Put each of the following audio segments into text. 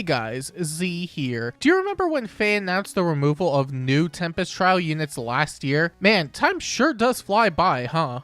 Hey guys, Z here. Do you remember when Faye announced the removal of new Tempest trial units last year? Man, time sure does fly by, huh?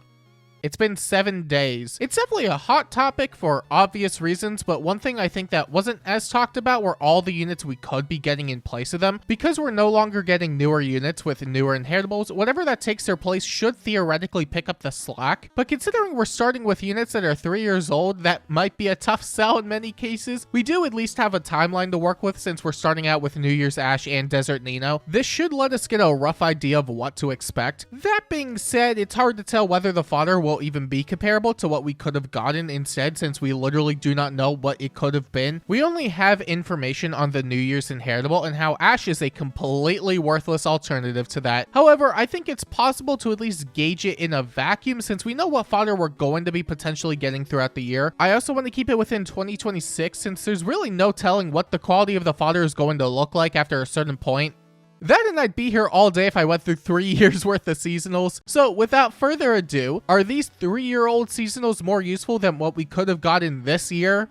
It's been 7 days. It's definitely a hot topic for obvious reasons, but one thing I think that wasn't as talked about were all the units we could be getting in place of them. Because we're no longer getting newer units with newer inheritables, whatever that takes their place should theoretically pick up the slack. But considering we're starting with units that are 3 years old, that might be a tough sell in many cases. We do at least have a timeline to work with since we're starting out with New Year's Ash and Desert Nino. This should let us get a rough idea of what to expect. That being said, it's hard to tell whether the fodder will even be comparable to what we could have gotten instead, since we literally do not know what it could have been. We only have information on the New Year's inheritable and how Ash is a completely worthless alternative to that. However, I think it's possible to at least gauge it in a vacuum since we know what fodder we're going to be potentially getting throughout the year. I also want to keep it within 2026 since there's really no telling what the quality of the fodder is going to look like after a certain point. That and I'd be here all day if I went through 3 years worth of seasonals. So without further ado, are these 3-year-old seasonals more useful than what we could have gotten this year?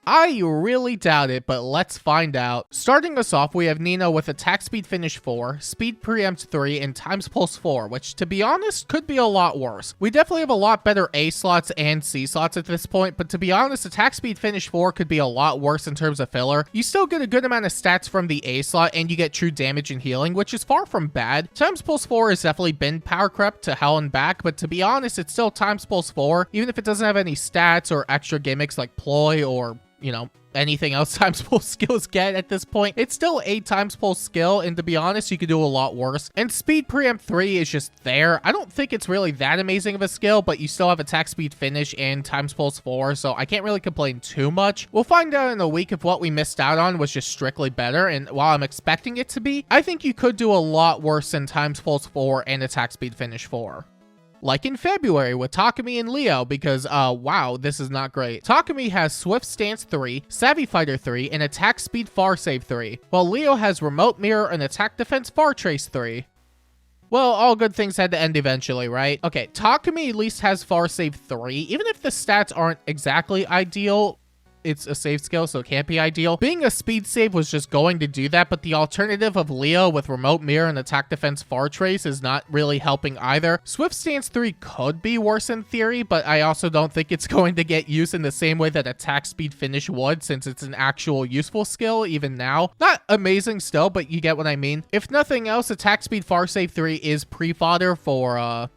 I really doubt it, but let's find out. Starting us off, we have Nino with attack speed finish 4, speed preempt 3, and times pulse 4, which to be honest could be a lot worse. We definitely have a lot better A slots and C slots at this point, but to be honest, attack speed finish 4 could be a lot worse in terms of filler. You still get a good amount of stats from the A slot, and you get true damage and healing, which is far from bad. Times pulse 4 has definitely been power crept to hell and back, but to be honest, it's still times pulse 4, even if it doesn't have any stats or extra gimmicks like ploy or, you know, anything else times pulse skills get at this point. It's still a times pulse skill, and to be honest, you could do a lot worse. And speed preempt 3 is just there. I don't think it's really that amazing of a skill, but you still have attack speed finish and times pulse 4, so I can't really complain too much. We'll find out in a week if what we missed out on was just strictly better, and while I'm expecting it to be, I think you could do a lot worse than times pulse 4 and attack speed finish 4. Like in February with Takumi and Leo, because, wow, this is not great. Takumi has Swift Stance 3, Savvy Fighter 3, and Attack Speed Far Save 3, while Leo has Remote Mirror and Attack Defense Far Trace 3. Well, all good things had to end eventually, right? Okay, Takumi at least has Far Save 3, even if the stats aren't exactly ideal. It's a save skill, so it can't be ideal. Being a speed save was just going to do that, but the alternative of Leo with Remote Mirror and Attack Defense Far Trace is not really helping either. Swift Stance 3 could be worse in theory, but I also don't think it's going to get used in the same way that Attack Speed Finish would, since it's an actual useful skill even now. Not amazing still, but you get what I mean. If nothing else, Attack Speed Far Save 3 is pre-fodder for,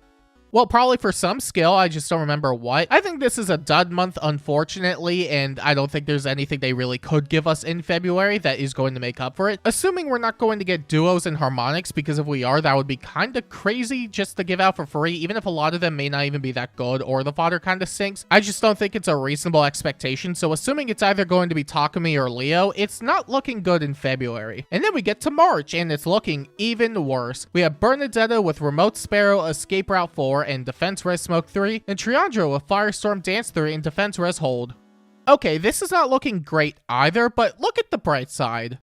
well, probably for some skill, I just don't remember what. I think this is a dud month, unfortunately, and I don't think there's anything they really could give us in February that is going to make up for it. Assuming we're not going to get duos and harmonics, because if we are, that would be kind of crazy just to give out for free, even if a lot of them may not even be that good or the fodder kind of stinks. I just don't think it's a reasonable expectation, so assuming it's either going to be Takumi or Leo, it's not looking good in February. And then we get to March, and it's looking even worse. We have Bernadetta with Remote Sparrow, Escape Route 4, and Defense Res Smoke 3, and Triandro with Firestorm Dance 3 and Defense Res Hold. Okay, this is not looking great either, but look at the bright side.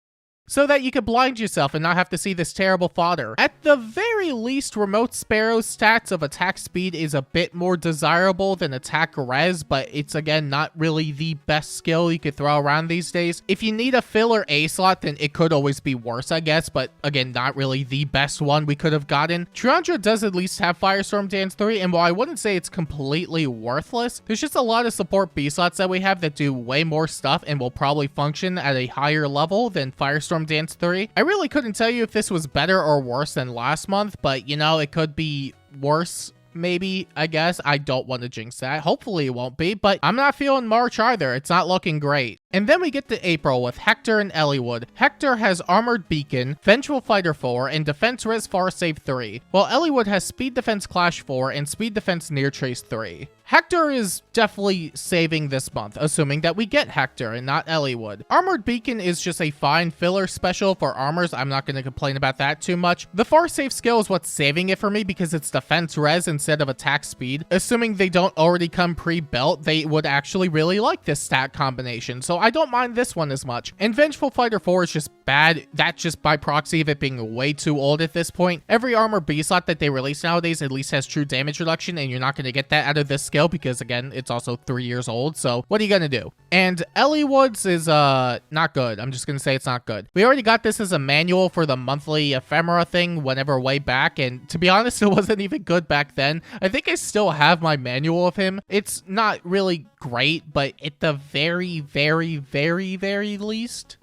So that you can blind yourself and not have to see this terrible fodder. At the very least, Remote Sparrow's stats of attack speed is a bit more desirable than attack res, but it's again not really the best skill you could throw around these days. If you need a filler A slot, then it could always be worse, I guess, but again, not really the best one we could have gotten. Triandra does at least have Firestorm Dance 3, and while I wouldn't say it's completely worthless, there's just a lot of support B slots that we have that do way more stuff and will probably function at a higher level than Firestorm Dance 3. I really couldn't tell you if this was better or worse than last month, but you know, it could be worse. Maybe, I guess. I don't want to jinx that. Hopefully it won't be, but I'm not feeling March either. It's not looking great. And then we get to April with Hector and LevinWood. Hector has Armored Beacon, Vengeful Fighter 4, and Defense Res Far Save 3, while LevinWood has Speed Defense Clash 4 and Speed Defense Near Trace 3. Hector is definitely saving this month, assuming that we get Hector and not LevinWood. Armored Beacon is just a fine filler special for armors. I'm not going to complain about that too much. The Far Save skill is what's saving it for me because it's defense res instead of attack speed. Assuming they don't already come pre-built, they would actually really like this stat combination, so I don't mind this one as much. And Vengeful Fighter 4 is just bad. That's just by proxy of it being way too old at this point. Every armor B slot that they release nowadays at least has true damage reduction, and you're not going to get that out of this skill skill because, again, it's also 3 years old. So what are you gonna do? And LevinWood's is not good. I'm just gonna say it's not good. We already got this as a manual for the monthly ephemera thing whenever way back, and to be honest, it wasn't even good back then. I think I still have my manual of him. It's not really great, but at the very, very, very, very least,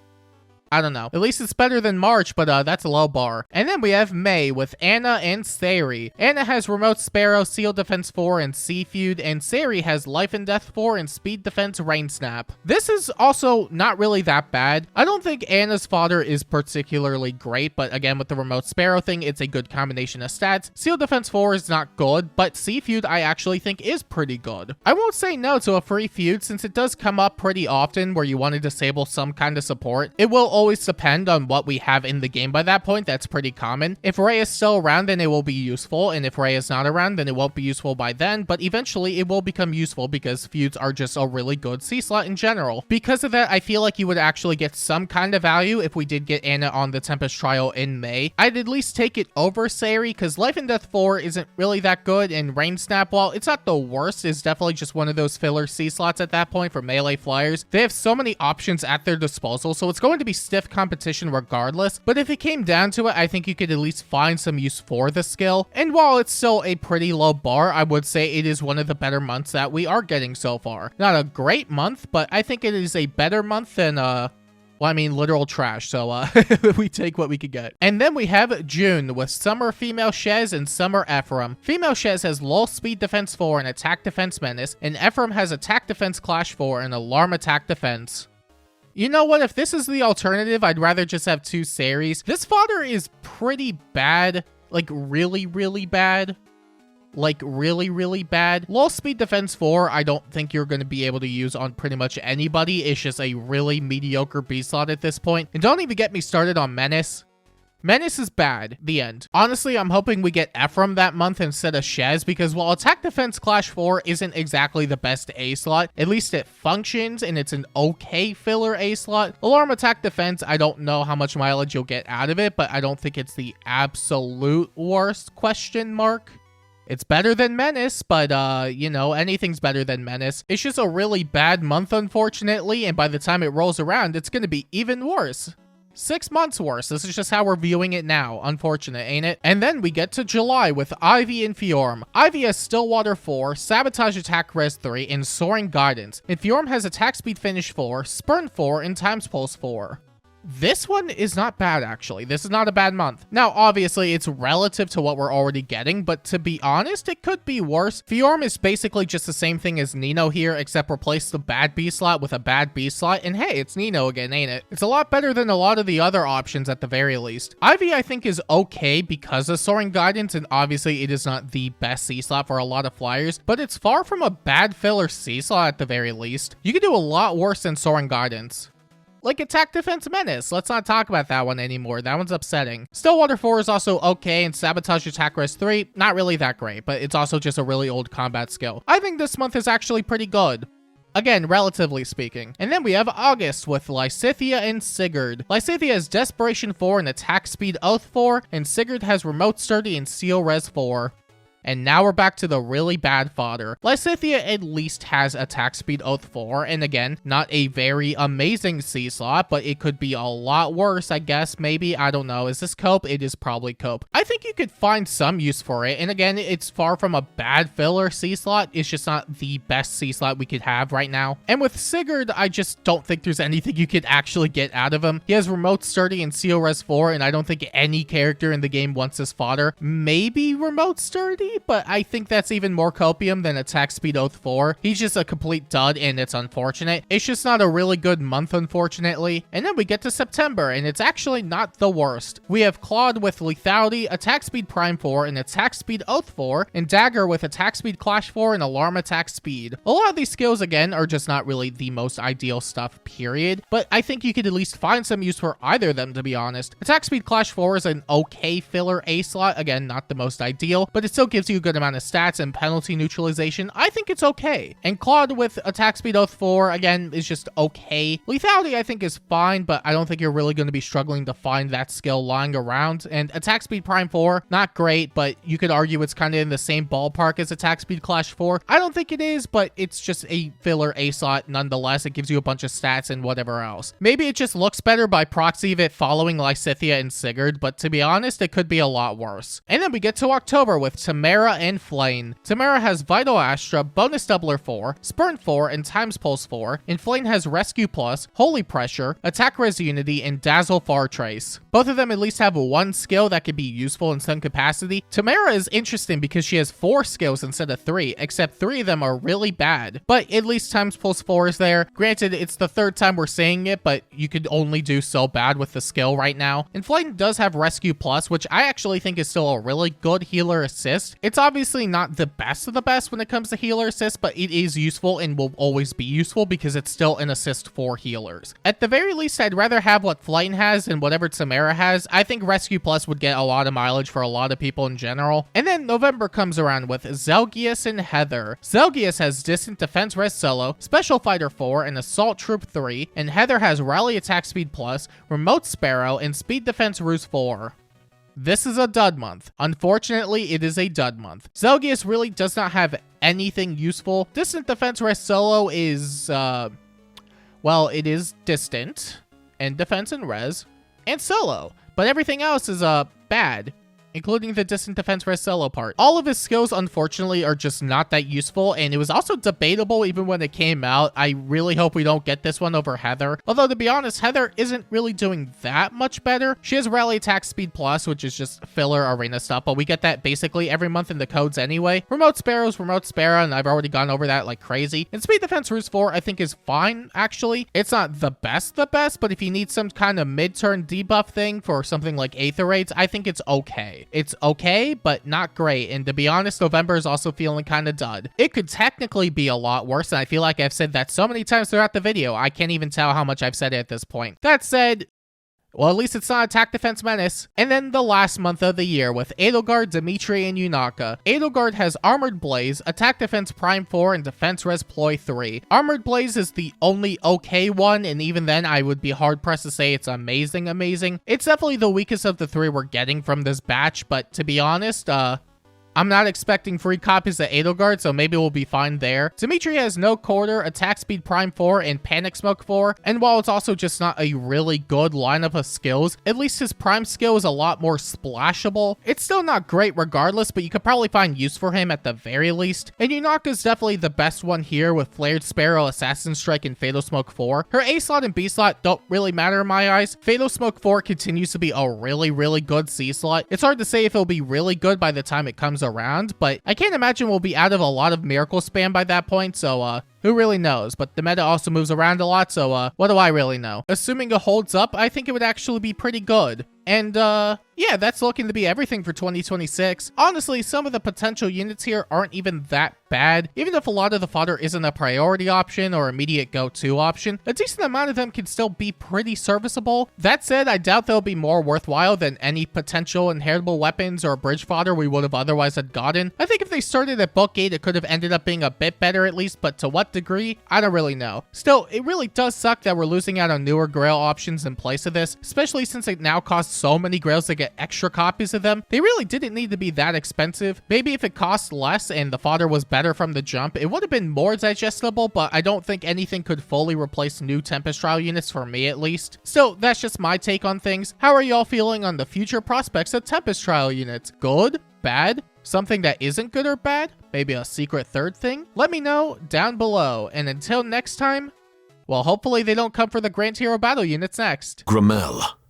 I don't know. At least it's better than March, but that's a low bar. And then we have May with Anna and Sari. Anna has Remote Sparrow, Seal Defense 4, and Sea Feud, and Sari has Life and Death 4 and Speed Defense Rain Snap. This is also not really that bad. I don't think Anna's fodder is particularly great, but again, with the Remote Sparrow thing, it's a good combination of stats. Seal Defense 4 is not good, but Sea Feud I actually think is pretty good. I won't say no to a free feud since it does come up pretty often where you want to disable some kind of support. It will always depend on what we have in the game by that point. That's pretty common. If Ray is still around, then it will be useful, and if Ray is not around, then it won't be useful by then, but eventually it will become useful because feuds are just a really good C slot in general. Because of that, I feel like you would actually get some kind of value if we did get Anna on the Tempest trial in May. I'd at least take it over Sari because Life and Death 4 isn't really that good, and Rain Snap, while it's not the worst, is definitely just one of those filler C slots at that point for melee flyers. They have so many options at their disposal, so it's going to be stiff competition regardless, but if it came down to it, I think you could at least find some use for the skill. And while it's still a pretty low bar, I would say it is one of the better months that we are getting so far. Not a great month, but I think it is a better month than well, I mean, literal trash, so we take what we could get. And then we have June with Summer Female Shez and Summer Ephraim. Female Shez has Lull Speed Defense 4 and Attack Defense Menace, and Ephraim has Attack Defense Clash 4 and Alarm Attack Defense. You know what? If this is the alternative, I'd rather just have 2 Saris. This fodder is pretty bad. Like, really, really bad. Like, really, really bad. Low Speed Defense 4, I don't think you're going to be able to use on pretty much anybody. It's just a really mediocre B slot at this point. And don't even get me started on Menace. Menace is bad. The end. Honestly, I'm hoping we get Ephraim that month instead of Shez, because while Attack Defense Clash 4 isn't exactly the best A slot, at least it functions and it's an okay filler A slot. Alarm Attack Defense, I don't know how much mileage you'll get out of it, but I don't think it's the absolute worst, question mark. It's better than Menace, but, you know, anything's better than Menace. It's just a really bad month, unfortunately, and by the time it rolls around, it's gonna be even worse. 6 months worse. This is just how we're viewing it now. Unfortunate, ain't it? And then we get to July with Ivy and Fjorm. Ivy has Stillwater 4, Sabotage Attack Res 3, and Soaring Guidance. And Fjorm has Attack Speed Finish 4, Spurn 4, and Times Pulse 4. This one is not bad, actually. This is not a bad month. Now, obviously, it's relative to what we're already getting, but to be honest, it could be worse. Fjorm is basically just the same thing as Nino here, except replace the bad B slot with a bad B slot, and hey, it's Nino again, ain't it? It's a lot better than a lot of the other options at the very least. Ivy, I think, is okay because of Soaring Guidance, and obviously, it is not the best C slot for a lot of flyers, but it's far from a bad filler C slot at the very least. You could do a lot worse than Soaring Guidance. Like Attack Defense Menace. Let's not talk about that one anymore. That one's upsetting. Stillwater 4 is also okay, and Sabotage Attack Res 3, not really that great, but it's also just a really old combat skill. I think this month is actually pretty good. Again, relatively speaking. And then we have August with Lysithea and Sigurd. Lysithea has Desperation 4 and Attack Speed Oath 4, and Sigurd has Remote Sturdy and Seal Res 4. And now we're back to the really bad fodder. Lysithea at least has Attack Speed Oath 4, and again, not a very amazing C slot, but it could be a lot worse, I guess, maybe, I don't know. Is this cope? It is probably cope. I think you could find some use for it, and again, it's far from a bad filler C slot. It's just not the best C slot we could have right now. And with Sigurd, I just don't think there's anything you could actually get out of him. He has Remote Sturdy and Seal Res 4, and I don't think any character in the game wants this fodder. Maybe Remote Sturdy? But I think that's even more copium than Attack Speed Oath 4. He's just a complete dud, and it's unfortunate. It's just not a really good month, unfortunately. And then we get to September, and it's actually not the worst. We have Claude with Lethality, Attack Speed Prime 4, and Attack Speed Oath 4, and Dagger with Attack Speed Clash 4 and Alarm Attack Speed. A lot of these skills, again, are just not really the most ideal stuff, period. But I think you could at least find some use for either of them, to be honest. Attack Speed Clash 4 is an okay filler A slot. Again, not the most ideal, but it still gives gives you a good amount of stats and penalty neutralization, I think it's okay. And Claude with attack speed of 4, again, is just okay. Lethality, I think, is fine, but I don't think you're really going to be struggling to find that skill lying around. And attack speed prime 4, not great, but you could argue it's kind of in the same ballpark as attack speed clash 4. I don't think it is, but it's just a filler A slot nonetheless. It gives you a bunch of stats and whatever else. Maybe it just looks better by proxy of it following Lysithea and Sigurd, but to be honest, it could be a lot worse. And then we get to October with Tamara and Flayne. Tamara has Vital Astra, Bonus Doubler 4, Spurn 4, and Times Pulse 4, and Flayne has Rescue Plus, Holy Pressure, Attack Res Unity, and Dazzle Far Trace. Both of them at least have one skill that could be useful in some capacity. Tamara is interesting because she has 4 skills instead of 3, except 3 of them are really bad, but at least Times Pulse 4 is there. Granted, it's the 3rd time we're saying it, but you could only do so bad with the skill right now. And Flayne does have Rescue Plus, which I actually think is still a really good healer assist. It's obviously not the best of the best when it comes to healer assist, but it is useful and will always be useful because it's still an assist for healers. At the very least, I'd rather have what Flayne has than whatever Tamara has. I think Rescue Plus would get a lot of mileage for a lot of people in general. And then November comes around with Zelgius and Heather. Zelgius has Distant Defense Res Solo, Special Fighter 4, and Assault Troop 3, and Heather has Rally Attack Speed Plus, Remote Sparrow, and Speed Defense Ruse 4. This is a dud month. Unfortunately, it is a dud month. Zelgius really does not have anything useful. Distant Defense Res Solo is, well, it is distant, and defense and res, and solo. But everything else is, bad, including the Distant Defense Res Solo part. All of his skills, unfortunately, are just not that useful, and it was also debatable even when it came out. I really hope we don't get this one over Heather. Although, to be honest, Heather isn't really doing that much better. She has Rally Attack Speed Plus, which is just filler arena stuff, but we get that basically every month in the codes anyway. Remote Sparrow's Remote Sparrow, and I've already gone over that like crazy. And Speed Defense Ruse 4, I think, is fine, actually. It's not the best, but if you need some kind of mid-turn debuff thing for something like Aether Raids, I think it's okay. It's okay, but not great, and to be honest, November is also feeling kind of dud. It could technically be a lot worse, and I feel like I've said that so many times throughout the video, I can't even tell how much I've said it at this point. That said, well, at least it's not Attack Defense Menace. And then the last month of the year with Edelgard, Dimitri, and Yunaka. Edelgard has Armored Blaze, Attack Defense Prime 4, and Defense Res Ploy 3. Armored Blaze is the only okay one, and even then I would be hard-pressed to say it's amazing. It's definitely the weakest of the 3 we're getting from this batch, but to be honest, I'm not expecting free copies of Edelgard, so maybe we'll be fine there. Dimitri has No Quarter, Attack Speed Prime 4, and Panic Smoke 4, and while it's also just not a really good lineup of skills, at least his Prime skill is a lot more splashable. It's still not great regardless, but you could probably find use for him at the very least. And Yunaka is definitely the best one here with Flared Sparrow, Assassin Strike, and Fatal Smoke 4. Her A slot and B slot don't really matter in my eyes. Fatal Smoke 4 continues to be a really good C slot. It's hard to say if it'll be really good by the time it comes around, but I can't imagine we'll be out of a lot of miracle spam by that point, so who really knows? But the meta also moves around a lot, so what do I really know? Assuming it holds up, I think it would actually be pretty good. And yeah, that's looking to be everything for 2026. Honestly, some of the potential units here aren't even that bad. Even if a lot of the fodder isn't a priority option or immediate go-to option, a decent amount of them can still be pretty serviceable. That said, I doubt they'll be more worthwhile than any potential inheritable weapons or bridge fodder we would have otherwise had gotten. I think if they started at book 8, it could have ended up being a bit better at least, but to what degree? I don't really know. Still, it really does suck that we're losing out on newer grail options in place of this, especially since it now costs so many grails to get extra copies of them. They really didn't need to be that expensive. Maybe if it cost less and the fodder was better from the jump, it would have been more digestible, but I don't think anything could fully replace new Tempest trial units for me at least. Still, that's just my take on things. How are y'all feeling on the future prospects of Tempest trial units? Good? Bad? Something that isn't good or bad? Maybe a secret third thing? Let me know down below, and until next time, well, hopefully they don't come for the Grand Hero Battle units next. Grammel.